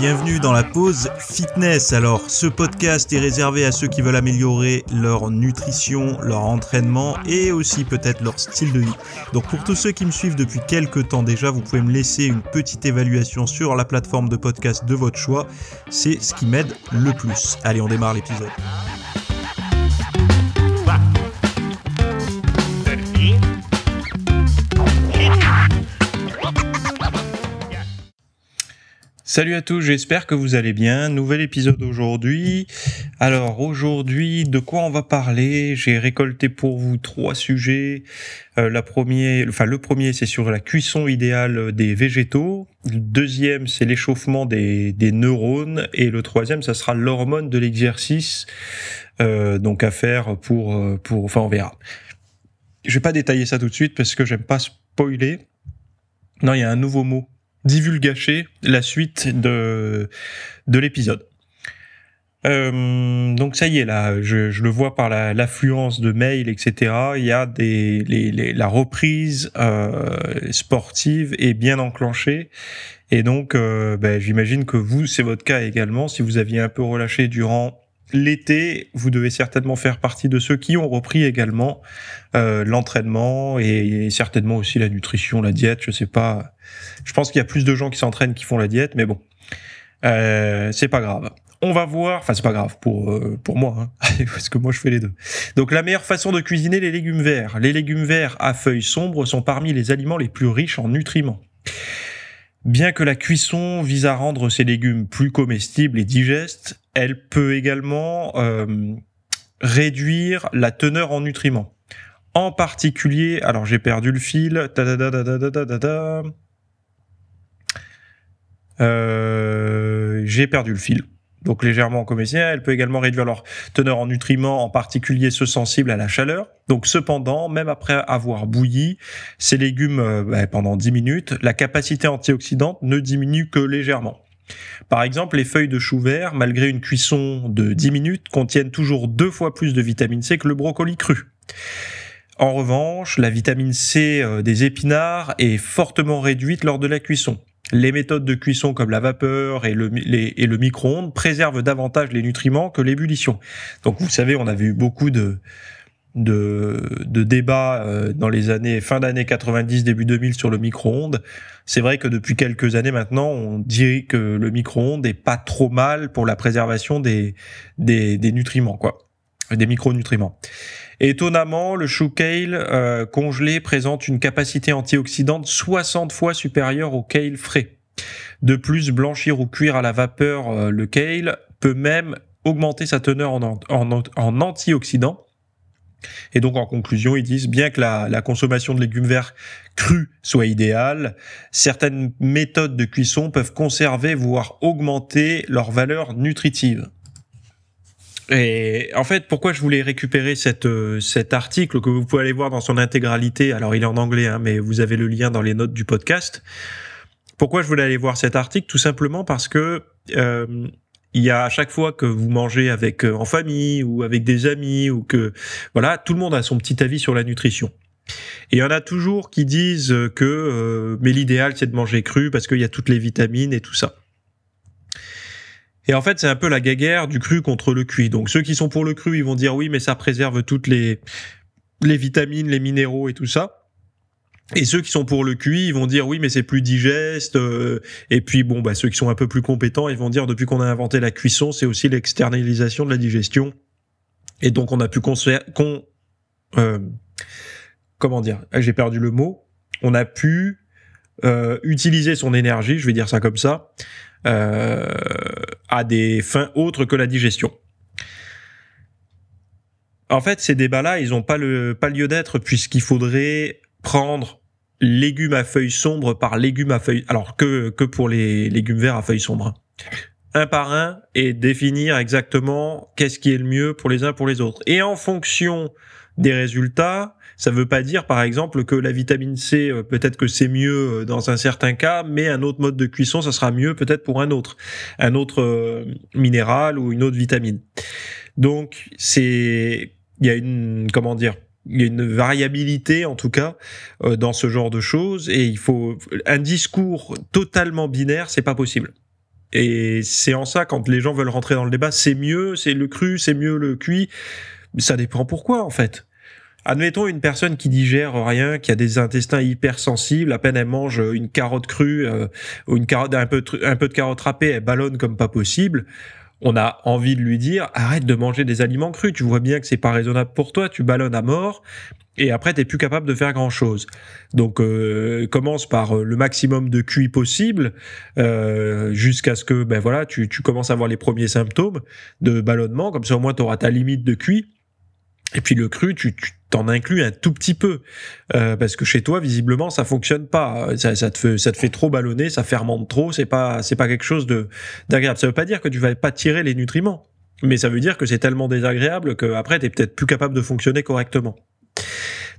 bienvenue dans la pause fitness. Alors, ce podcast est réservé à ceux qui veulent améliorer leur nutrition, leur entraînement et aussi peut-être leur style de vie. Donc, pour tous ceux qui me suivent depuis quelques temps déjà, vous pouvez me laisser une petite évaluation sur la plateforme de podcast de votre choix. C'est ce qui m'aide le plus. Allez, on démarre l'épisode. Salut à tous, j'espère que vous allez bien. Nouvel épisode aujourd'hui. Alors aujourd'hui, de quoi on va parler ? J'ai récolté pour vous 3 sujets. Le premier, c'est sur la cuisson idéale des végétaux. Le deuxième, c'est l'échauffement des neurones. Et le troisième, ça sera l'hormone de l'exercice. Donc à faire on verra. Je vais pas détailler ça tout de suite parce que j'aime pas spoiler. Non, il y a un nouveau mot. Divulgacher la suite de l'épisode. Donc ça y est là, je le vois par l'affluence de mails, etc. Il y a la reprise sportive est bien enclenchée et donc j'imagine que vous, c'est votre cas également. Si vous aviez un peu relâché durant l'été, vous devez certainement faire partie de ceux qui ont repris également l'entraînement et certainement aussi la nutrition, la diète, je sais pas. Je pense qu'il y a plus de gens qui s'entraînent qui font la diète, mais bon, c'est pas grave. On va voir, enfin c'est pas grave pour moi, hein, parce que moi je fais les deux. Donc la meilleure façon de cuisiner les légumes verts. Les légumes verts à feuilles sombres sont parmi les aliments les plus riches en nutriments. Bien que la cuisson vise à rendre ces légumes plus comestibles et digestes, elle peut également réduire la teneur en nutriments. En particulier, alors j'ai perdu le fil, j'ai perdu le fil. Donc légèrement comestible, elle peut également réduire leur teneur en nutriments, en particulier ceux sensibles à la chaleur. Donc cependant, même après avoir bouilli ces légumes pendant 10 minutes, la capacité antioxydante ne diminue que légèrement. Par exemple, les feuilles de chou vert, malgré une cuisson de 10 minutes, contiennent toujours 2 fois plus de vitamine C que le brocoli cru. En revanche, la vitamine C des épinards est fortement réduite lors de la cuisson. Les méthodes de cuisson comme la vapeur et le micro-ondes préservent davantage les nutriments que l'ébullition. Donc vous savez, on avait eu beaucoup de débats dans les années fin d'année 90, début 2000 sur le micro-ondes. C'est vrai que depuis quelques années maintenant, on dirait que le micro-ondes est pas trop mal pour la préservation des nutriments, quoi, des micronutriments. Étonnamment, le chou kale congelé présente une capacité antioxydante 60 fois supérieure au kale frais. De plus, blanchir ou cuire à la vapeur le kale peut même augmenter sa teneur en antioxydants. Et donc en conclusion, ils disent bien que la consommation de légumes verts crus soit idéale, certaines méthodes de cuisson peuvent conserver voire augmenter leur valeur nutritive. Et en fait, pourquoi je voulais récupérer cet article que vous pouvez aller voir dans son intégralité, alors il est en anglais, hein, mais vous avez le lien dans les notes du podcast. Pourquoi je voulais aller voir cet article ? Tout simplement parce que il y a à chaque fois que vous mangez avec en famille ou avec des amis ou que voilà, tout le monde a son petit avis sur la nutrition. Et il y en a toujours qui disent que mais l'idéal c'est de manger cru parce qu'il y a toutes les vitamines et tout ça. Et en fait, c'est un peu la guéguerre du cru contre le cuit. Donc ceux qui sont pour le cru, ils vont dire oui, mais ça préserve toutes les vitamines, les minéraux et tout ça. Et ceux qui sont pour le cuit, ils vont dire oui, mais c'est plus digeste. Et puis ceux qui sont un peu plus compétents, ils vont dire depuis qu'on a inventé la cuisson, c'est aussi l'externalisation de la digestion. Et donc on a pu j'ai perdu le mot. On a pu utiliser son énergie, je vais dire ça comme ça, à des fins autres que la digestion. En fait, ces débats-là, ils n'ont pas lieu d'être puisqu'il faudrait prendre légumes à feuilles sombres par légumes à feuilles... Alors, que pour les légumes verts à feuilles sombres. Un par un et définir exactement qu'est-ce qui est le mieux pour les uns pour les autres. Et en fonction des résultats, ça veut pas dire, par exemple, que la vitamine C, peut-être que c'est mieux dans un certain cas, mais un autre mode de cuisson, ça sera mieux peut-être pour un autre minéral ou une autre vitamine. Donc, il y a une variabilité, en tout cas, dans ce genre de choses, et il faut un discours totalement binaire, c'est pas possible. Et c'est en ça, quand les gens veulent rentrer dans le débat, c'est mieux, c'est le cru, c'est mieux le cuit. Ça dépend pourquoi, en fait. Admettons une personne qui digère rien, qui a des intestins hypersensibles, à peine elle mange une carotte crue ou une carotte un peu de carotte râpée, elle ballonne comme pas possible. On a envie de lui dire arrête de manger des aliments crus. Tu vois bien que c'est pas raisonnable pour toi, tu ballonnes à mort. Et après, t'es plus capable de faire grand-chose. Donc, commence par le maximum de cuit possible, jusqu'à ce que, ben voilà, tu commences à avoir les premiers symptômes de ballonnement. Comme ça, au moins, t'auras ta limite de cuit. Et puis le cru, tu t'en inclus un tout petit peu, parce que chez toi, visiblement, ça fonctionne pas. Ça te fait trop ballonner, ça fermente trop. C'est pas quelque chose d'agréable. Ça veut pas dire que tu vas pas tirer les nutriments, mais ça veut dire que c'est tellement désagréable que après, t'es peut-être plus capable de fonctionner correctement.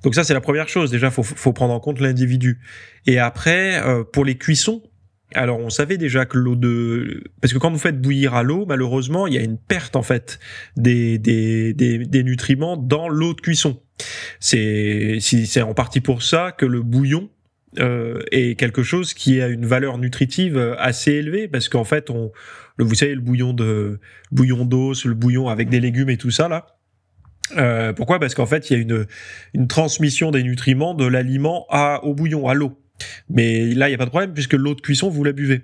Donc ça, c'est la première chose. Déjà, faut prendre en compte l'individu. Et après, pour les cuissons, alors on savait déjà que parce que quand vous faites bouillir à l'eau, malheureusement, il y a une perte en fait des nutriments dans l'eau de cuisson. C'est en partie pour ça que le bouillon est quelque chose qui a une valeur nutritive assez élevée, parce qu'en fait, vous savez, le bouillon d'os, le bouillon avec des légumes et tout ça là. Pourquoi ? Parce qu'en fait, il y a une transmission des nutriments de l'aliment au bouillon, à l'eau. Mais là, il n'y a pas de problème, puisque l'eau de cuisson, vous la buvez.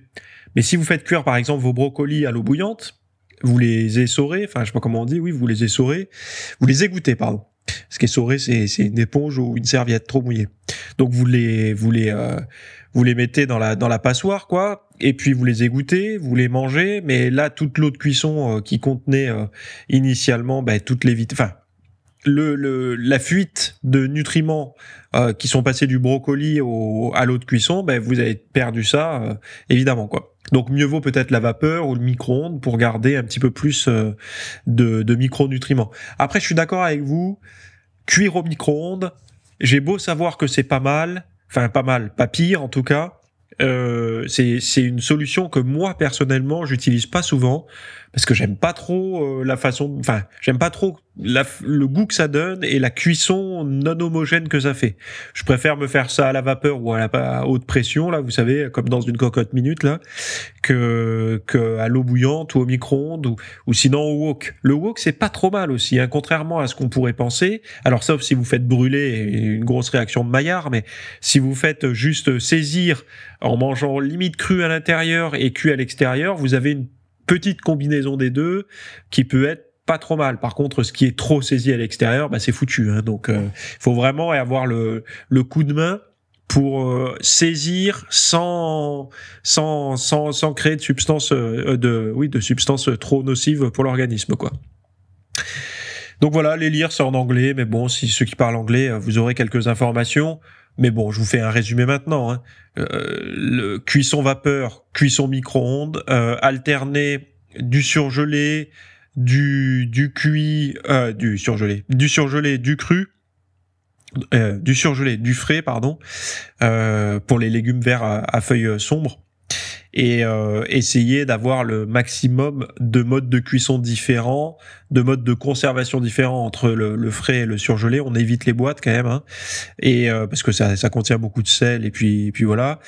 Mais si vous faites cuire, par exemple, vos brocolis à l'eau bouillante, vous les essorez, enfin, je sais pas comment on dit, oui, vous les essorez, vous les égouttez, pardon. Ce qui est essoré, c'est une éponge ou une serviette trop mouillée. Donc, vous les mettez dans la passoire, quoi, et puis vous les égouttez, vous les mangez, mais là, toute l'eau de cuisson qui contenait initialement, toutes les enfin, la fuite de nutriments qui sont passés du brocoli à l'eau de cuisson, vous avez perdu ça, évidemment, quoi. Donc mieux vaut peut-être la vapeur ou le micro-ondes pour garder un petit peu plus de micronutriments. Après, je suis d'accord avec vous, cuire au micro-ondes, j'ai beau savoir que c'est pas mal, enfin pas mal, pas pire en tout cas, c'est une solution que moi personnellement j'utilise pas souvent, parce que j'aime pas trop j'aime pas trop le goût que ça donne et la cuisson non homogène que ça fait. Je préfère me faire ça à la vapeur ou à haute pression, là, vous savez, comme dans une cocotte minute, là, que à l'eau bouillante ou au micro-ondes ou sinon au wok. Le wok, c'est pas trop mal aussi, hein, contrairement à ce qu'on pourrait penser. Alors, sauf si vous faites brûler une grosse réaction de Maillard, mais si vous faites juste saisir en mangeant limite cru à l'intérieur et cuit à l'extérieur, vous avez une petite combinaison des deux qui peut être pas trop mal. Par contre, ce qui est trop saisi à l'extérieur, c'est foutu, hein. Donc, faut vraiment avoir le coup de main pour saisir sans créer de substances de substances trop nocives pour l'organisme, quoi. Donc voilà, les lire c'est en anglais, mais bon, si ceux qui parlent anglais, vous aurez quelques informations. Mais bon, je vous fais un résumé maintenant, hein. Le cuisson vapeur, cuisson micro-ondes, alterner du surgelé, du cuit, du surgelé, du cru, du surgelé, du frais, pardon, pour les légumes verts à feuilles sombres. Et essayer d'avoir le maximum de modes de cuisson différents, de modes de conservation différents entre le frais et le surgelé. On évite les boîtes quand même, hein, et parce que ça contient beaucoup de sel et puis voilà,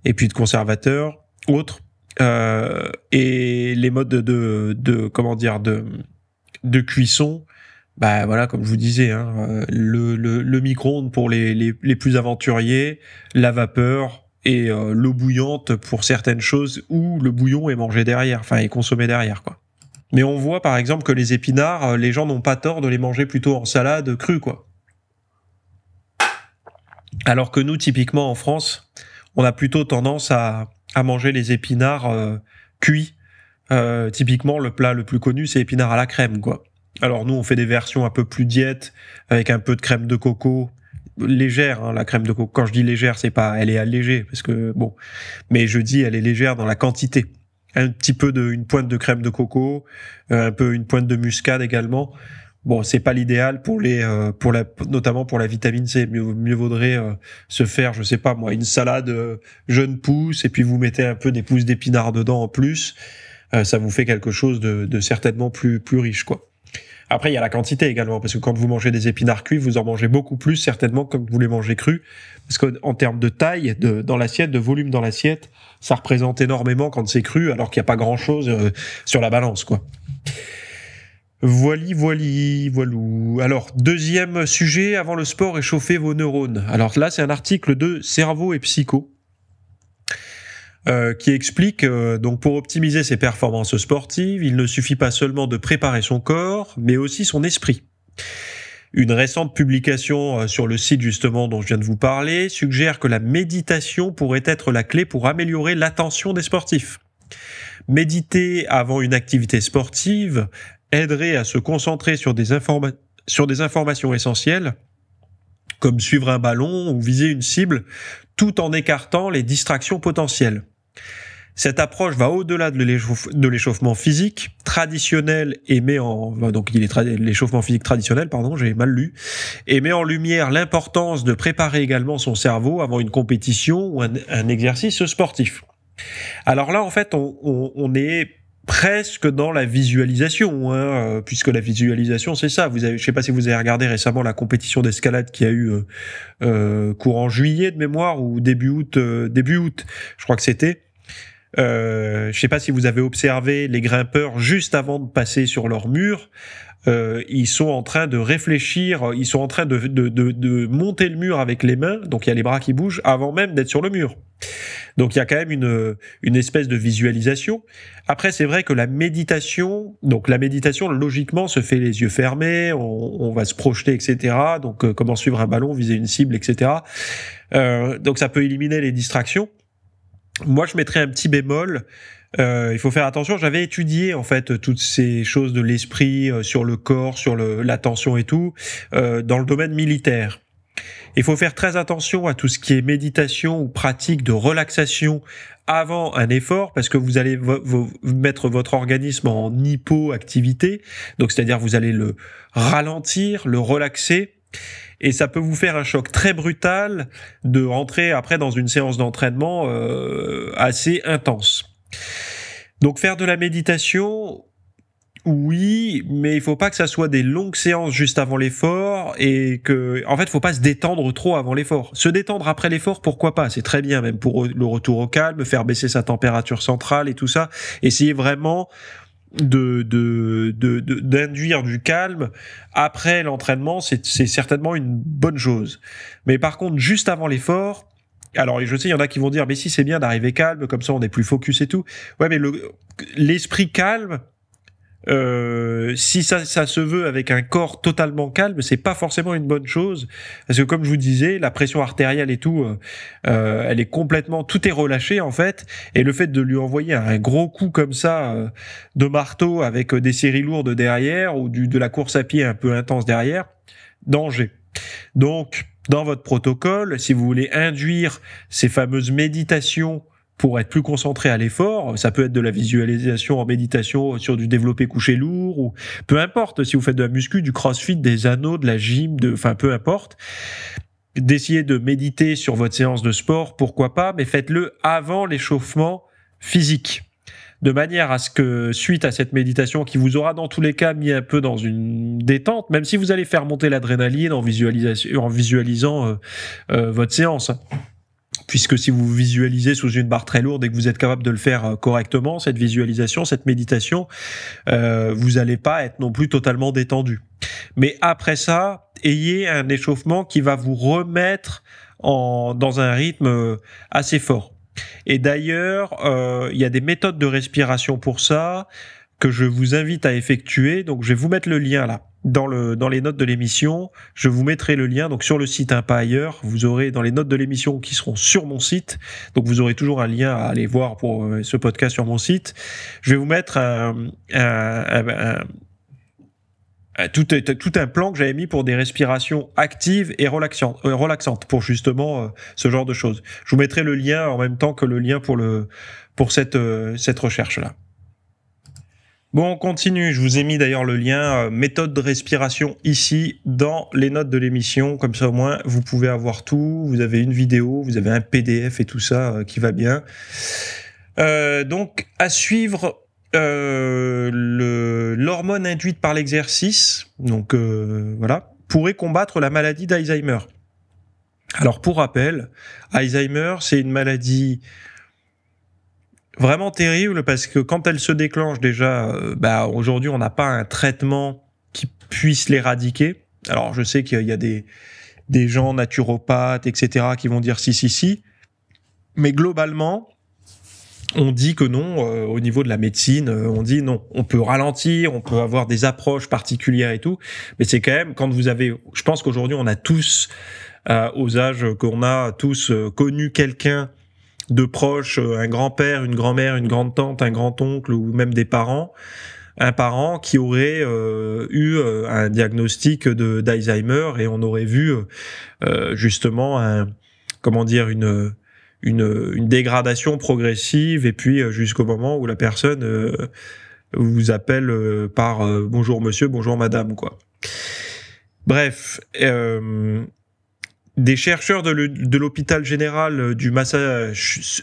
et puis de conservateurs autres, et les modes de cuisson. Voilà, comme je vous disais, hein, le micro-ondes pour les plus aventuriers, la vapeur et l'eau bouillante pour certaines choses, où le bouillon est mangé derrière, enfin est consommé derrière, quoi. Mais on voit par exemple que les épinards, les gens n'ont pas tort de les manger plutôt en salade crue, quoi. Alors que nous, typiquement en France, on a plutôt tendance à manger les épinards cuits. Typiquement, le plat le plus connu, c'est épinards à la crème, quoi. Alors nous, on fait des versions un peu plus diète, avec un peu de crème de coco, légère, hein, la crème de coco. Quand je dis légère, c'est pas, elle est allégée, parce que bon, mais je dis elle est légère dans la quantité. Un petit peu une pointe de crème de coco, une pointe de muscade également. Bon, c'est pas l'idéal notamment pour la vitamine C. Mieux vaudrait se faire, je sais pas moi, une salade jeune pousse, et puis vous mettez un peu des pousses d'épinards dedans en plus. Ça vous fait quelque chose de certainement plus riche, quoi. Après, il y a la quantité également, parce que quand vous mangez des épinards cuits, vous en mangez beaucoup plus, certainement, que vous les mangez crus. Parce qu'en termes de taille dans l'assiette, de volume dans l'assiette, ça représente énormément quand c'est cru, alors qu'il n'y a pas grand-chose sur la balance, quoi. Voilou. Alors, deuxième sujet, avant le sport, échauffer vos neurones. Alors là, c'est un article de Cerveau et Psycho, qui explique donc pour optimiser ses performances sportives, il ne suffit pas seulement de préparer son corps, mais aussi son esprit. Une récente publication sur le site justement dont je viens de vous parler suggère que la méditation pourrait être la clé pour améliorer l'attention des sportifs. Méditer avant une activité sportive aiderait à se concentrer sur des informations essentielles, comme suivre un ballon ou viser une cible, tout en écartant les distractions potentielles. Cette approche va au-delà de l'échauffement physique traditionnel et met en l'échauffement physique traditionnel, j'ai mal lu, et met en lumière l'importance de préparer également son cerveau avant une compétition ou un exercice sportif. Alors là, en fait, on est presque dans la visualisation, puisque la visualisation, c'est ça. Je sais pas si vous avez regardé récemment la compétition d'escalade qui a eu courant juillet de mémoire ou début août, je crois que c'était. Je sais pas si vous avez observé les grimpeurs juste avant de passer sur leur mur. Ils sont en train de réfléchir, ils sont en train de monter le mur avec les mains, donc il y a les bras qui bougent avant même d'être sur le mur. Donc il y a quand même une espèce de visualisation. Après, c'est vrai que la méditation logiquement se fait les yeux fermés, on va se projeter, etc. Donc comment suivre un ballon, viser une cible, etc. Donc ça peut éliminer les distractions. Moi, je mettrais un petit bémol. Il faut faire attention. J'avais étudié en fait toutes ces choses de l'esprit sur le corps, sur l'attention et tout, dans le domaine militaire. Il faut faire très attention à tout ce qui est méditation ou pratique de relaxation avant un effort, parce que vous allez mettre votre organisme en hypoactivité, donc c'est-à-dire vous allez le ralentir, le relaxer. Et ça peut vous faire un choc très brutal de rentrer après dans une séance d'entraînement assez intense. Donc faire de la méditation, oui, mais il faut pas que ça soit des longues séances juste avant l'effort et en fait, faut pas se détendre trop avant l'effort. Se détendre après l'effort, pourquoi pas? C'est très bien, même pour le retour au calme, faire baisser sa température centrale et tout ça. Essayez vraiment d'induire du calme après l'entraînement, c'est certainement une bonne chose. Mais par contre, juste avant l'effort, alors je sais, il y en a qui vont dire, mais si c'est bien d'arriver calme, comme ça on est plus focus et tout. Ouais, mais l'esprit calme, si ça se veut avec un corps totalement calme, c'est pas forcément une bonne chose, parce que comme je vous disais, la pression artérielle et tout, elle est complètement, tout est relâché en fait, et le fait de lui envoyer un gros coup comme ça de marteau avec des séries lourdes derrière ou de la course à pied un peu intense derrière, danger. Donc dans votre protocole, si vous voulez induire ces fameuses méditations pour être plus concentré à l'effort, ça peut être de la visualisation en méditation sur du développé couché lourd, ou peu importe, si vous faites de la muscu, du crossfit, des anneaux, de la gym, enfin peu importe, d'essayer de méditer sur votre séance de sport, pourquoi pas, mais faites-le avant l'échauffement physique, de manière à ce que, suite à cette méditation qui vous aura dans tous les cas mis un peu dans une détente, même si vous allez faire monter l'adrénaline en visualisant votre séance, puisque si vous visualisez sous une barre très lourde et que vous êtes capable de le faire correctement, cette visualisation, cette méditation, vous n'allez pas être non plus totalement détendu. Mais après ça, ayez un échauffement qui va vous remettre dans un rythme assez fort. Et d'ailleurs, il y a des méthodes de respiration pour ça que je vous invite à effectuer. Donc, je vais vous mettre le lien là. Dans les notes de l'émission, je vous mettrai le lien, donc sur le site, pas ailleurs. Vous aurez dans les notes de l'émission qui seront sur mon site, donc vous aurez toujours un lien à aller voir pour ce podcast sur mon site. Je vais vous mettre tout un plan que j'avais mis pour des respirations actives et relaxantes pour justement ce genre de choses. Je vous mettrai le lien en même temps que le lien pour cette recherche-là. Bon, on continue. Je vous ai mis d'ailleurs le lien méthode de respiration ici dans les notes de l'émission. Comme ça, au moins, vous pouvez avoir tout. Vous avez une vidéo, vous avez un PDF et tout ça qui va bien. Donc, à suivre l'hormone induite par l'exercice, donc voilà, pourrait combattre la maladie d'Alzheimer. Alors pour rappel, Alzheimer, c'est une maladie vraiment terrible parce que quand elle se déclenche déjà, aujourd'hui on n'a pas un traitement qui puisse l'éradiquer. Alors je sais qu'il y a des gens naturopathes, etc., qui vont dire si, mais globalement, on dit que non, au niveau de la médecine, on dit non. On peut ralentir, on peut avoir des approches particulières et tout, mais c'est quand même, quand vous avez... Je pense qu'aujourd'hui, on a tous, aux âges qu'on a, tous connu quelqu'un de proche, un grand-père, une grand-mère, une grande-tante, un grand-oncle, ou même des parents, un parent qui aurait eu un diagnostic d'Alzheimer, et on aurait vu justement une dégradation progressive, et puis jusqu'au moment où la personne vous appelle par bonjour monsieur, bonjour madame, quoi. Bref, des chercheurs de l'hôpital général du Massachusetts,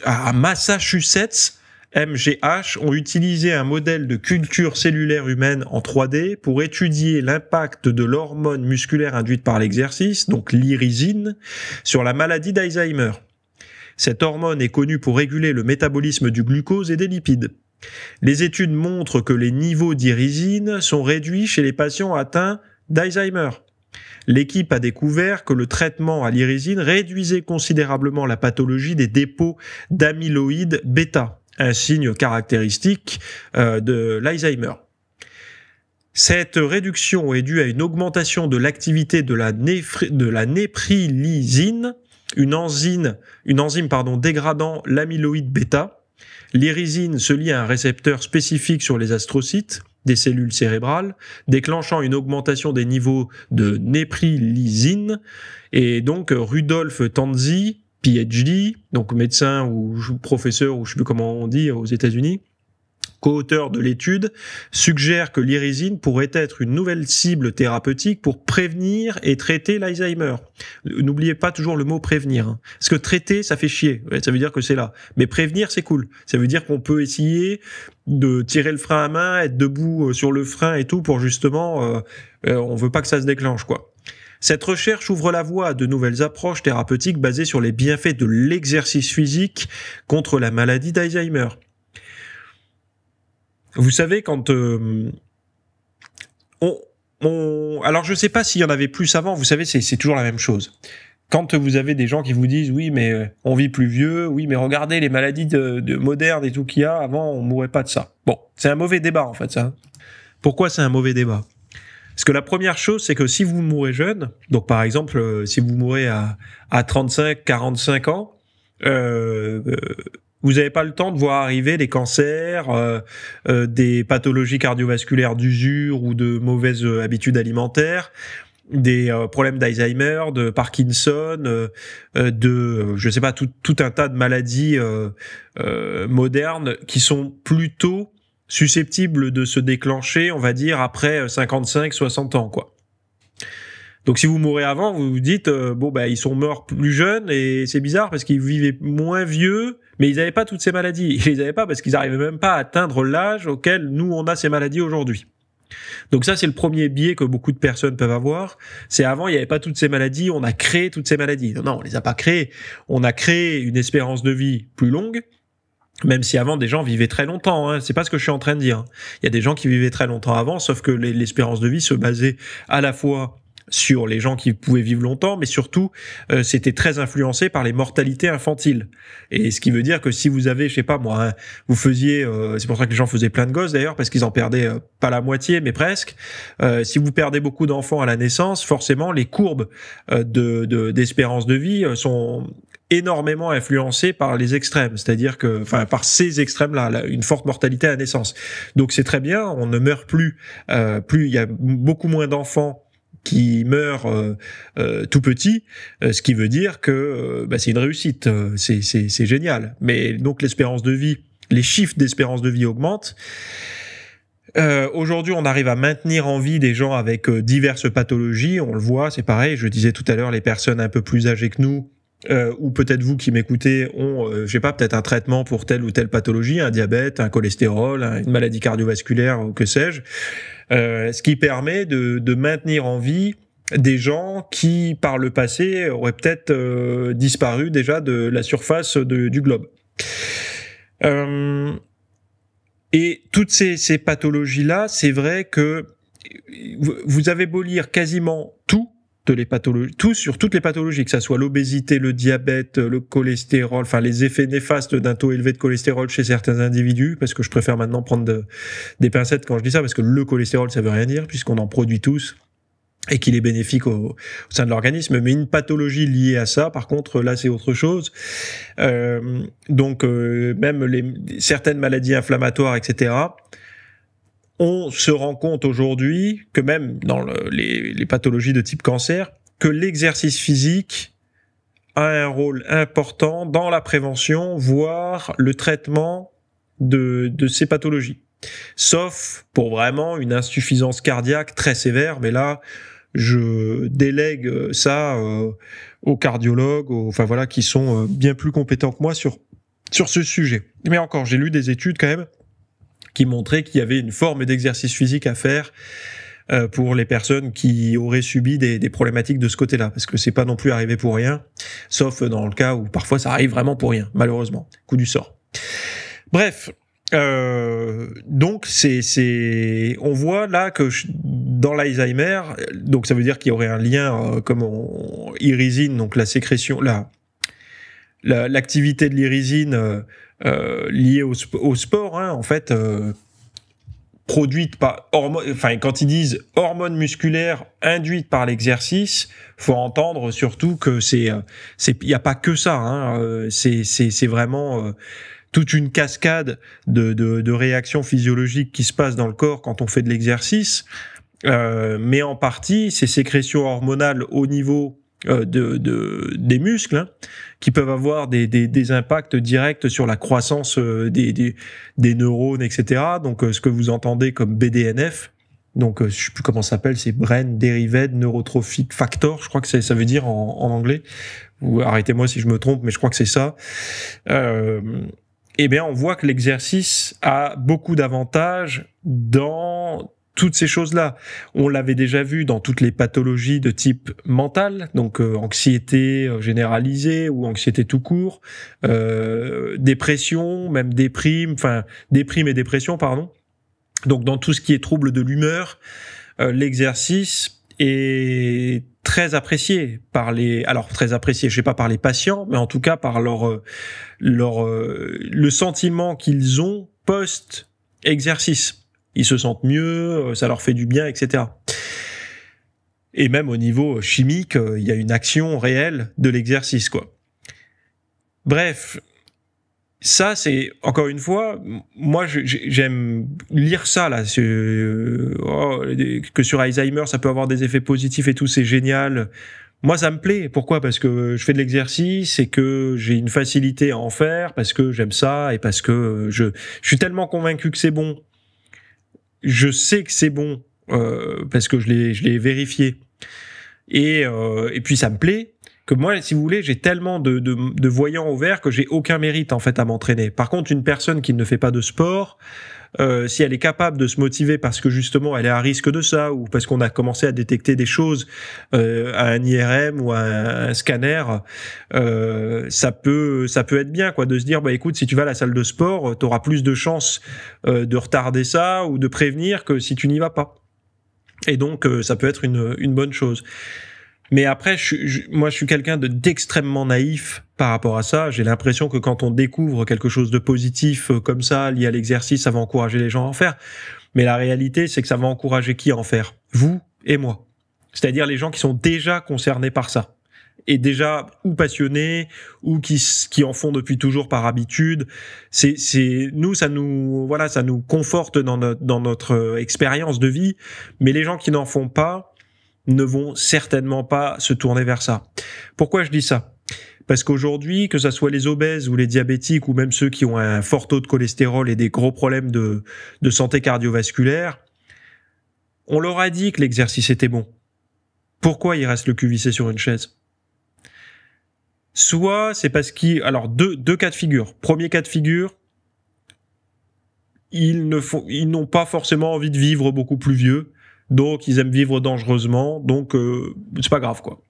MGH, ont utilisé un modèle de culture cellulaire humaine en 3D pour étudier l'impact de l'hormone musculaire induite par l'exercice, donc l'irisine, sur la maladie d'Alzheimer. Cette hormone est connue pour réguler le métabolisme du glucose et des lipides. Les études montrent que les niveaux d'irisine sont réduits chez les patients atteints d'Alzheimer. L'équipe a découvert que le traitement à l'irisine réduisait considérablement la pathologie des dépôts d'amyloïde bêta, un signe caractéristique de l'Alzheimer. Cette réduction est due à une augmentation de l'activité de la néprilysine, une enzyme dégradant l'amyloïde bêta. L'irisine se lie à un récepteur spécifique sur les astrocytes des cellules cérébrales, déclenchant une augmentation des niveaux de néprilysine. Et donc Rudolf Tanzi, PhD, donc médecin ou professeur, ou je ne sais plus comment on dit aux États-Unis, co-auteur de l'étude, suggère que l'irisine pourrait être une nouvelle cible thérapeutique pour prévenir et traiter l'Alzheimer. N'oubliez pas toujours le mot prévenir, hein. Parce que traiter, ça fait chier. Ouais, ça veut dire que c'est là. Mais prévenir, c'est cool. Ça veut dire qu'on peut essayer de tirer le frein à main, être debout sur le frein et tout pour justement, on veut pas que ça se déclenche, quoi. Cette recherche ouvre la voie à de nouvelles approches thérapeutiques basées sur les bienfaits de l'exercice physique contre la maladie d'Alzheimer. Vous savez, quand alors je sais pas s'il y en avait plus avant, vous savez, c'est toujours la même chose. Quand vous avez des gens qui vous disent oui mais on vit plus vieux, oui mais regardez les maladies de modernes et tout qu'il y a, avant on mourait pas de ça. Bon, c'est un mauvais débat en fait ça. Pourquoi c'est un mauvais débat ? Parce que la première chose, c'est que si vous mourrez jeune, donc par exemple si vous mourrez à 35, 45 ans, vous n'avez pas le temps de voir arriver des cancers, des pathologies cardiovasculaires d'usure ou de mauvaises habitudes alimentaires, des problèmes d'Alzheimer, de Parkinson, je sais pas, tout un tas de maladies modernes qui sont plutôt susceptibles de se déclencher, on va dire, après 55, 60 ans, quoi. Donc si vous mourrez avant, vous vous dites ils sont morts plus jeunes et c'est bizarre parce qu'ils vivaient moins vieux, mais ils n'avaient pas toutes ces maladies. Ils les avaient pas parce qu'ils n'arrivaient même pas à atteindre l'âge auquel nous on a ces maladies aujourd'hui. Donc ça c'est le premier biais que beaucoup de personnes peuvent avoir. C'est avant il n'y avait pas toutes ces maladies, on a créé toutes ces maladies. Non, on les a pas créées. On a créé une espérance de vie plus longue. Même si avant des gens vivaient très longtemps, hein. C'est pas ce que je suis en train de dire. Il y a des gens qui vivaient très longtemps avant, sauf que l'espérance de vie se basait à la fois sur les gens qui pouvaient vivre longtemps, mais surtout c'était très influencé par les mortalités infantiles. Et ce qui veut dire que si vous avez, je sais pas moi, hein, vous faisiez, c'est pour ça que les gens faisaient plein de gosses d'ailleurs, parce qu'ils en perdaient pas la moitié, mais presque. Si vous perdez beaucoup d'enfants à la naissance, forcément les courbes d'espérance de vie sont énormément influencées par les extrêmes, c'est-à-dire que, enfin, par ces extrêmes-là, une forte mortalité à la naissance. Donc c'est très bien, on ne meurt plus, il y a beaucoup moins d'enfants qui meurent tout petits, ce qui veut dire que c'est une réussite, c'est génial. Mais donc l'espérance de vie, les chiffres d'espérance de vie augmentent. Aujourd'hui, on arrive à maintenir en vie des gens avec diverses pathologies. On le voit, c'est pareil. Je disais tout à l'heure, les personnes un peu plus âgées que nous ou peut-être vous qui m'écoutez ont, je sais pas, peut-être un traitement pour telle ou telle pathologie, un diabète, un cholestérol, une maladie cardiovasculaire, ou que sais-je, ce qui permet de maintenir en vie des gens qui, par le passé, auraient peut-être disparu déjà de la surface du globe. Et toutes ces pathologies-là, c'est vrai que vous avez beau lire quasiment tout les pathologies, tout sur toutes les pathologies, que ça soit l'obésité, le diabète, le cholestérol, enfin les effets néfastes d'un taux élevé de cholestérol chez certains individus, parce que je préfère maintenant prendre des pincettes quand je dis ça, parce que le cholestérol, ça veut rien dire, puisqu'on en produit tous, et qu'il est bénéfique au sein de l'organisme, mais une pathologie liée à ça, par contre, là, c'est autre chose. Donc, même certaines maladies inflammatoires, etc., on se rend compte aujourd'hui que même dans les pathologies de type cancer, que l'exercice physique a un rôle important dans la prévention, voire le traitement de ces pathologies. Sauf pour vraiment une insuffisance cardiaque très sévère, mais là, je délègue ça aux cardiologues, enfin voilà, qui sont bien plus compétents que moi sur ce sujet. Mais encore, j'ai lu des études quand même qui montraient qu'il y avait une forme d'exercice physique à faire pour les personnes qui auraient subi des problématiques de ce côté-là, parce que c'est pas non plus arrivé pour rien, sauf dans le cas où parfois ça arrive vraiment pour rien, malheureusement, coup du sort. Bref, donc on voit là que dans l'Alzheimer, donc ça veut dire qu'il y aurait un lien comme irisine, donc la sécrétion, l'activité de l'irisine liée au sport, hein, en fait, produite par enfin quand ils disent hormones musculaires induites par l'exercice, faut entendre surtout que il y a pas que ça, hein, c'est vraiment toute une cascade de réactions physiologiques qui se passent dans le corps quand on fait de l'exercice, mais en partie ces sécrétions hormonales au niveau des muscles, hein, qui peuvent avoir des impacts directs sur la croissance des neurones, etc. Donc ce que vous entendez comme BDNF, donc je sais plus comment ça s'appelle, c'est Brain Derived Neurotrophic Factor, je crois que ça veut dire en anglais. Ou arrêtez-moi si je me trompe, mais je crois que c'est ça. Eh bien, on voit que l'exercice a beaucoup d'avantages dans toutes ces choses-là. On l'avait déjà vu dans toutes les pathologies de type mental, donc anxiété généralisée ou anxiété tout court, dépression, même déprime et dépression, pardon. Donc dans tout ce qui est trouble de l'humeur, l'exercice est très apprécié très apprécié, je sais pas par les patients, mais en tout cas par le sentiment qu'ils ont post-exercice. Ils se sentent mieux, ça leur fait du bien, etc. Et même au niveau chimique, il y a une action réelle de l'exercice, quoi. Bref, ça c'est, encore une fois, moi j'aime lire ça, là, que sur Alzheimer ça peut avoir des effets positifs et tout, c'est génial. Moi ça me plaît, pourquoi ? Parce que je fais de l'exercice et que j'ai une facilité à en faire, parce que j'aime ça et parce que je suis tellement convaincu que c'est bon. Je sais que c'est bon parce que je l'ai vérifié et puis ça me plaît que moi, si vous voulez, j'ai tellement de voyants au vert que j'ai aucun mérite en fait à m'entraîner. Par contre, une personne qui ne fait pas de sport, si elle est capable de se motiver parce que justement elle est à risque de ça ou parce qu'on a commencé à détecter des choses à un IRM ou à un scanner, ça peut être bien, quoi, de se dire bah écoute, si tu vas à la salle de sport, tu auras plus de chances de retarder ça ou de prévenir que si tu n'y vas pas. Et donc ça peut être une bonne chose. Mais après, moi, je suis quelqu'un d'extrêmement naïf par rapport à ça. J'ai l'impression que quand on découvre quelque chose de positif comme ça, lié à l'exercice, ça va encourager les gens à en faire. Mais la réalité, c'est que ça va encourager qui à en faire ? Vous et moi. C'est-à-dire les gens qui sont déjà concernés par ça. Et déjà ou passionnés, ou qui en font depuis toujours par habitude. Nous, ça nous conforte dans notre expérience de vie. Mais les gens qui n'en font pas ne vont certainement pas se tourner vers ça. Pourquoi je dis ça ? Parce qu'aujourd'hui, que ça soit les obèses ou les diabétiques ou même ceux qui ont un fort taux de cholestérol et des gros problèmes de santé cardiovasculaire, on leur a dit que l'exercice était bon. Pourquoi il reste le cul vissé sur une chaise ? Soit c'est parce qu'ils... Alors, deux cas de figure. Premier cas de figure, ils n'ont pas forcément envie de vivre beaucoup plus vieux, donc ils aiment vivre dangereusement, donc c'est pas grave, quoi.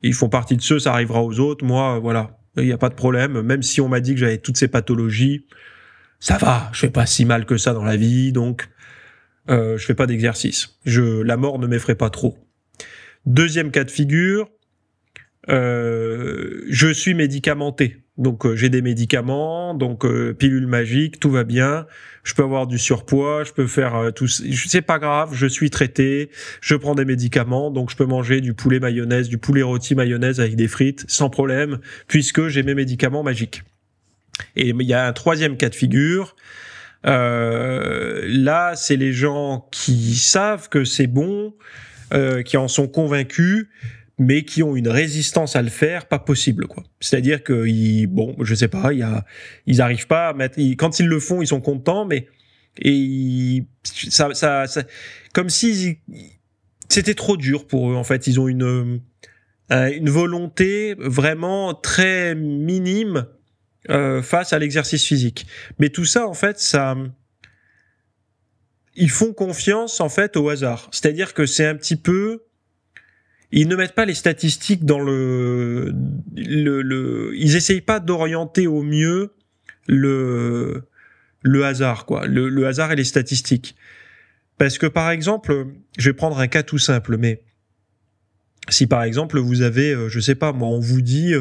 Ils font partie de ceux, ça arrivera aux autres. Moi, voilà, il n'y a pas de problème. Même si on m'a dit que j'avais toutes ces pathologies, ça va, je fais pas si mal que ça dans la vie, donc je fais pas d'exercice. La mort ne m'effraie pas trop. Deuxième cas de figure, je suis médicamenté. Donc j'ai des médicaments, donc pilule magique, tout va bien. Je peux avoir du surpoids, je peux faire tout. C'est pas grave, je suis traité, je prends des médicaments, donc je peux manger du poulet mayonnaise, du poulet rôti mayonnaise avec des frites sans problème, puisque j'ai mes médicaments magiques. Et il y a un troisième cas de figure. Là, c'est les gens qui savent que c'est bon, qui en sont convaincus, mais qui ont une résistance à le faire, pas possible, quoi. C'est-à-dire que je sais pas, ils arrivent pas à mettre, quand ils le font, ils sont contents, mais ça, comme si c'était trop dur pour eux, en fait. Ils ont une volonté vraiment très minime face à l'exercice physique. Mais tout ça, en fait, ils font confiance, en fait, au hasard. C'est-à-dire que c'est un petit peu, ils ne mettent pas les statistiques dans ils essayent pas d'orienter au mieux le hasard, quoi. Le hasard et les statistiques. Parce que, par exemple, je vais prendre un cas tout simple, mais si, par exemple, vous avez, je sais pas, moi, on vous dit,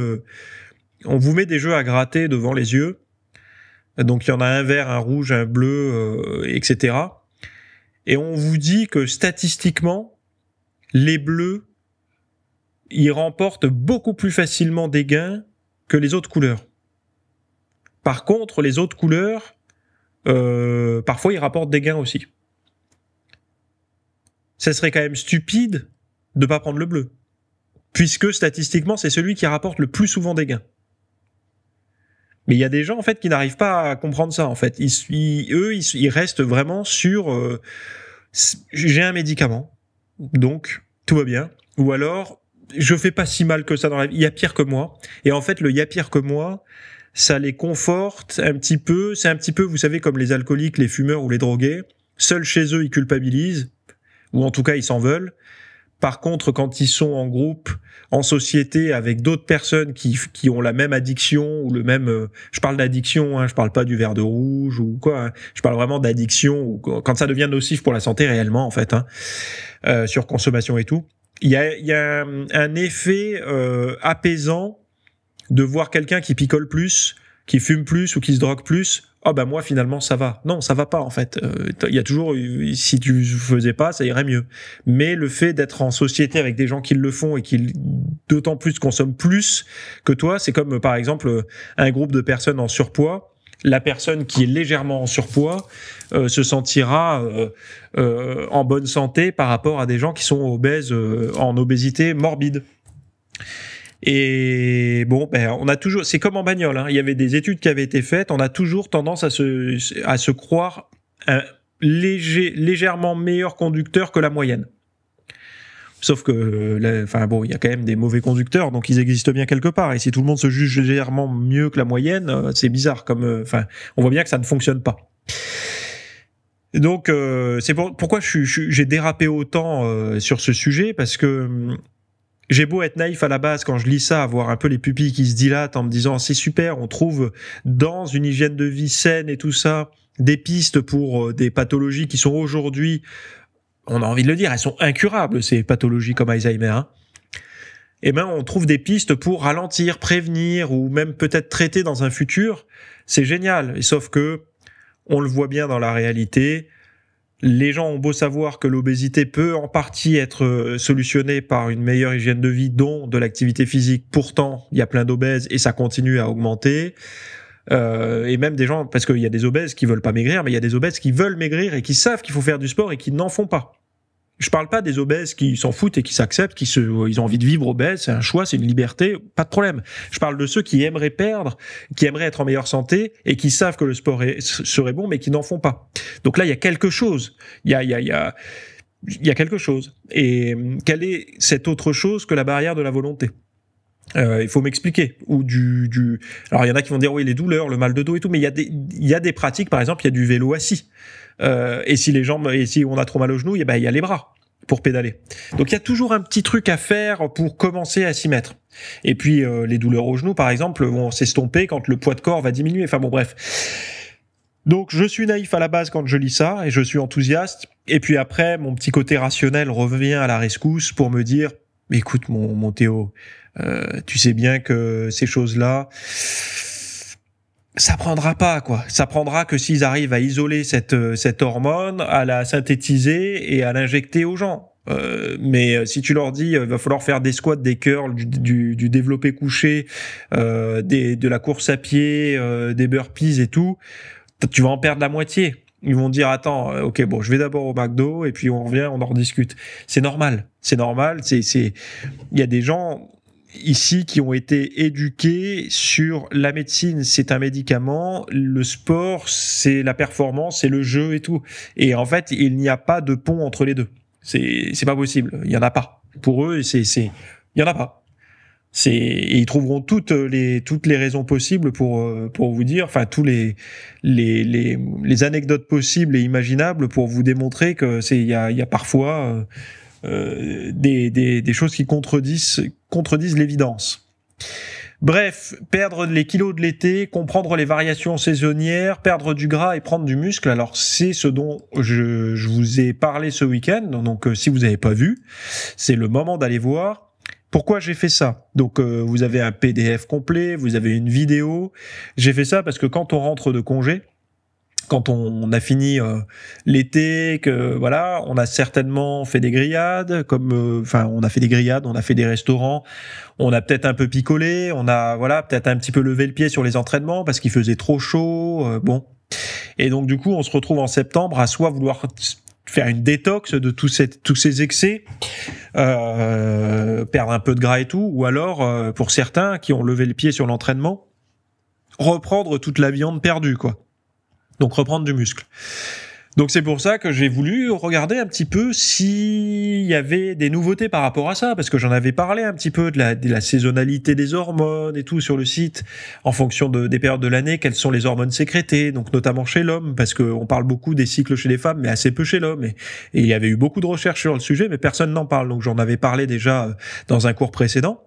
on vous met des jeux à gratter devant les yeux. Donc, il y en a un vert, un rouge, un bleu, etc. Et on vous dit que, statistiquement, les bleus, ils remportent beaucoup plus facilement des gains que les autres couleurs. Par contre, les autres couleurs, parfois, ils rapportent des gains aussi. Ça serait quand même stupide de pas prendre le bleu, puisque statistiquement, c'est celui qui rapporte le plus souvent des gains. Mais il y a des gens, en fait, qui n'arrivent pas à comprendre ça, en fait. Ils restent vraiment sur j'ai un médicament, donc tout va bien. Ou alors, je fais pas si mal que ça dans la vie, il y a pire que moi. Et en fait, le il y a pire que moi, ça les conforte un petit peu. C'est un petit peu, vous savez, comme les alcooliques, les fumeurs ou les drogués. Seuls chez eux, ils culpabilisent, ou en tout cas, ils s'en veulent. Par contre, quand ils sont en groupe, en société, avec d'autres personnes qui ont la même addiction ou le même... je parle d'addiction, hein, je parle pas du verre de rouge ou quoi. Hein, je parle vraiment d'addiction, ou quand ça devient nocif pour la santé réellement, en fait, hein, sur consommation et tout. Il y a un effet apaisant de voir quelqu'un qui picole plus, qui fume plus ou qui se drogue plus. Oh ben moi finalement ça va. Non, ça va pas en fait. Il y a toujours, si tu faisais pas, ça irait mieux. Mais le fait d'être en société avec des gens qui le font et qui d'autant plus consomment plus que toi, c'est comme par exemple un groupe de personnes en surpoids. La personne qui est légèrement en surpoids se sentira en bonne santé par rapport à des gens qui sont obèses, en obésité morbide. Et bon, on a toujours, c'est comme en bagnole, hein, il y avait des études qui avaient été faites, on a toujours tendance à se croire un légèrement meilleur conducteur que la moyenne. Sauf que, il y a quand même des mauvais conducteurs, donc ils existent bien quelque part. Et si tout le monde se juge légèrement mieux que la moyenne, c'est bizarre. On voit bien que ça ne fonctionne pas. Donc, c'est pourquoi j'ai dérapé autant sur ce sujet, parce que j'ai beau être naïf à la base quand je lis ça, avoir un peu les pupilles qui se dilatent en me disant c'est super, on trouve dans une hygiène de vie saine et tout ça des pistes pour des pathologies qui sont aujourd'hui, on a envie de le dire, elles sont incurables, ces pathologies comme Alzheimer. Hein. Eh ben, on trouve des pistes pour ralentir, prévenir ou même peut-être traiter dans un futur. C'est génial. Et sauf que, on le voit bien dans la réalité, les gens ont beau savoir que l'obésité peut en partie être solutionnée par une meilleure hygiène de vie, dont de l'activité physique. Pourtant, il y a plein d'obèses et ça continue à augmenter. Et même des gens, parce qu'il y a des obèses qui veulent pas maigrir, mais il y a des obèses qui veulent maigrir et qui savent qu'il faut faire du sport et qui n'en font pas. Je parle pas des obèses qui s'en foutent et qui s'acceptent, ils ont envie de vivre obèses, c'est un choix, c'est une liberté, pas de problème. Je parle de ceux qui aimeraient perdre, qui aimeraient être en meilleure santé et qui savent que le sport serait bon, mais qui n'en font pas. Donc là, il y a quelque chose. Il y a quelque chose. Et quelle est cette autre chose que la barrière de la volonté ? Il faut m'expliquer. Ou alors il y en a qui vont dire oui, les douleurs, le mal de dos et tout, mais il y a des pratiques, par exemple, il y a du vélo assis. Et si on a trop mal aux genoux, il y a les bras pour pédaler. Donc il y a toujours un petit truc à faire pour commencer à s'y mettre. Et puis les douleurs aux genoux, par exemple, vont s'estomper quand le poids de corps va diminuer. Enfin bon, bref. Donc je suis naïf à la base quand je lis ça et je suis enthousiaste. Et puis après, mon petit côté rationnel revient à la rescousse pour me dire écoute mon Théo, tu sais bien que ces choses-là, ça prendra pas quoi. Ça prendra que s'ils arrivent à isoler cette hormone, à la synthétiser et à l'injecter aux gens. Mais si tu leur dis il va falloir faire des squats, des curls, du développé couché, de la course à pied, des burpees et tout, tu vas en perdre la moitié. Ils vont dire attends, ok bon, je vais d'abord au McDo et puis on revient, on en rediscute. C'est normal. Il y a des gens ici qui ont été éduqués sur la médecine, c'est un médicament, le sport, c'est la performance, c'est le jeu et tout. Et en fait, il n'y a pas de pont entre les deux. C'est pas possible. Il y en a pas. Pour eux, il y en a pas. Et ils trouveront toutes les raisons possibles pour vous dire, enfin tous les anecdotes possibles et imaginables pour vous démontrer que il y a parfois des choses qui contredisent l'évidence. Bref, perdre les kilos de l'été, comprendre les variations saisonnières, perdre du gras et prendre du muscle. Alors c'est ce dont je vous ai parlé ce week-end. Donc si vous n'avez pas vu, c'est le moment d'aller voir. Pourquoi j'ai fait ça? Donc vous avez un PDF complet, vous avez une vidéo. J'ai fait ça parce que quand on rentre de congé, quand on a fini l'été, que voilà, on a certainement fait des grillades, on a fait des grillades, on a fait des restaurants, on a peut-être un peu picolé, on a peut-être un petit peu levé le pied sur les entraînements parce qu'il faisait trop chaud, bon. Et donc du coup, on se retrouve en septembre à soit vouloir faire une détox de tous ces excès, perdre un peu de gras et tout, ou alors pour certains qui ont levé le pied sur l'entraînement, reprendre toute la viande perdue, quoi. Donc reprendre du muscle. Donc c'est pour ça que j'ai voulu regarder un petit peu s'il y avait des nouveautés par rapport à ça, parce que j'en avais parlé un petit peu de la saisonnalité des hormones et tout sur le site, en fonction des périodes de l'année, quelles sont les hormones sécrétées, donc notamment chez l'homme, parce qu'on parle beaucoup des cycles chez les femmes, mais assez peu chez l'homme, et il y avait eu beaucoup de recherches sur le sujet, mais personne n'en parle, donc j'en avais parlé déjà dans un cours précédent.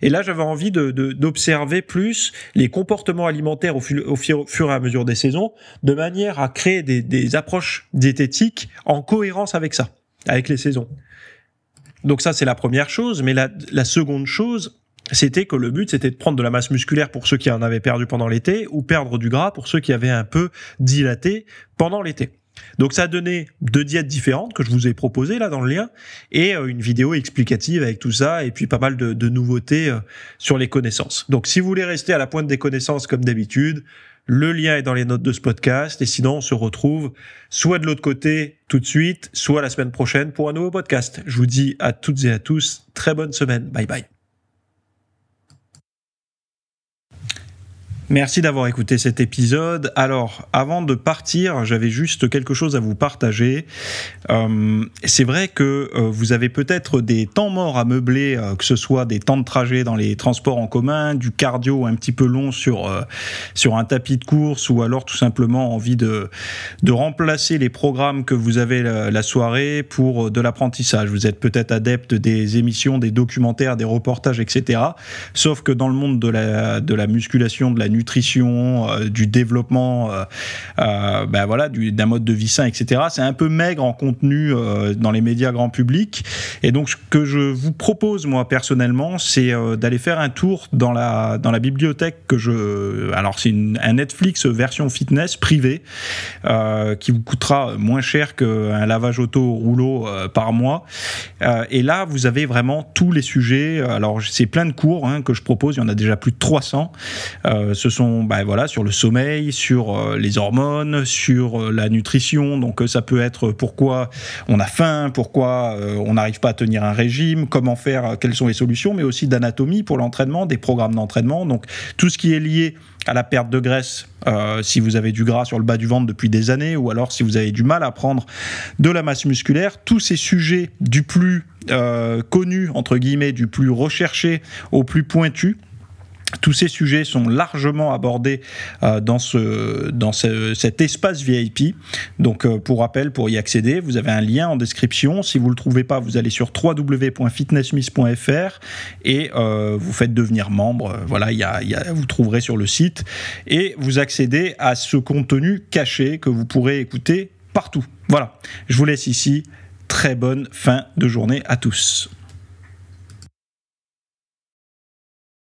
Et là, j'avais envie d'observer plus les comportements alimentaires au fur et à mesure des saisons, de manière à créer des approches diététiques en cohérence avec ça, avec les saisons. Donc ça, c'est la première chose. Mais la seconde chose, c'était que le but, c'était de prendre de la masse musculaire pour ceux qui en avaient perdu pendant l'été, ou perdre du gras pour ceux qui avaient un peu dilaté pendant l'été. Donc ça a donné 2 diètes différentes que je vous ai proposées là dans le lien, et une vidéo explicative avec tout ça, et puis pas mal de nouveautés sur les connaissances. Donc si vous voulez rester à la pointe des connaissances comme d'habitude, le lien est dans les notes de ce podcast, et sinon on se retrouve soit de l'autre côté tout de suite, soit la semaine prochaine pour un nouveau podcast. Je vous dis à toutes et à tous, très bonne semaine, bye bye. Merci d'avoir écouté cet épisode. Alors, avant de partir, j'avais juste quelque chose à vous partager. C'est vrai que vous avez peut-être des temps morts à meubler, que ce soit des temps de trajet dans les transports en commun, du cardio un petit peu long sur un tapis de course, ou alors tout simplement envie de remplacer les programmes que vous avez la soirée pour de l'apprentissage. Vous êtes peut-être adepte des émissions, des documentaires, des reportages, etc. Sauf que dans le monde de la musculation, de la nutrition, du développement, d'un mode de vie sain, etc. C'est un peu maigre en contenu dans les médias grand public. Et donc, ce que je vous propose, moi, personnellement, c'est d'aller faire un tour dans la bibliothèque alors, c'est un Netflix version fitness privée qui vous coûtera moins cher qu'un lavage auto au rouleau par mois. Et là, vous avez vraiment tous les sujets. Alors, c'est plein de cours que je propose. Il y en a déjà plus de 300. Ce sont voilà, sur le sommeil, sur les hormones, sur la nutrition. Donc ça peut être pourquoi on a faim, pourquoi on n'arrive pas à tenir un régime, comment faire, quelles sont les solutions, mais aussi d'anatomie pour l'entraînement, des programmes d'entraînement. Donc tout ce qui est lié à la perte de graisse, si vous avez du gras sur le bas du ventre depuis des années, ou alors si vous avez du mal à prendre de la masse musculaire, tous ces sujets du plus connu, entre guillemets, du plus recherché au plus pointu, tous ces sujets sont largement abordés dans cet espace VIP. Donc pour rappel, pour y accéder, vous avez un lien en description. Si vous ne le trouvez pas, vous allez sur www.fitnessmiss.fr et vous faites devenir membre. Voilà, vous trouverez sur le site et vous accédez à ce contenu caché que vous pourrez écouter partout. Voilà, je vous laisse ici. Très bonne fin de journée à tous.